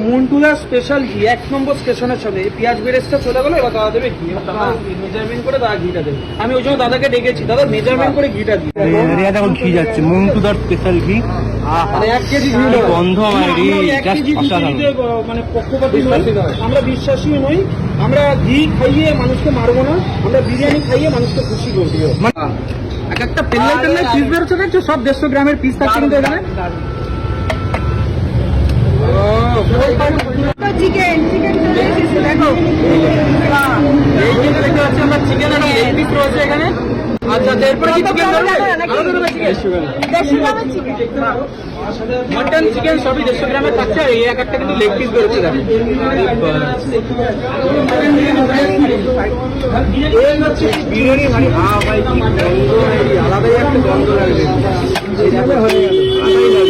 মুন্টুলা special ঘি 1 নম্বর স্টেশনের সামনে পেঁয়াজ বেরেস্তা চলে গেলো। এবার দাদা দেবে ঘি, মেজারমেন্ট করে দাদা ঘিটা দেবে। আমি ওই জন্য দাদাকে ডেকেছি, দাদা মেজারমেন্ট করে ঘিটা দিই। এখন ঘি যাচ্ছে মুন্টুদার স্পেশাল ঘি। 1 কেজি ঘি গন্ধ মানে পক্ষপাতী নই, আমরা বিশ্বাসী নই। আমরা ঘি খাইয়ে মানুষকে মারবো না, আমরা বিরিয়ানি খাইয়ে মানুষকে খুশি করবো। এক একটা পেল্লাই পিস বেরোচ্ছে দেখছো, সব 150 গ্রামের পিস থাকছে কিন্তু এখানে। চিকেন চলে এসেছে দেখো। এইখানে দেখতে পাচ্ছি আমরা চিকেন আর লেগ পিস রয়েছে এখানে। আচ্ছা এরপরে কি চিকেন ধরবে? মটন চিকেন সবই 150 গ্রামের থাকছে। আর এই এক একটা কিন্তু লেগ পিস বেরোচ্ছে দেখো। এই হচ্ছে বিরিয়ানি ভাই। ভাই কি গন্ধ, আলাদাই একটা গন্ধ লাগবে। হয়ে গেল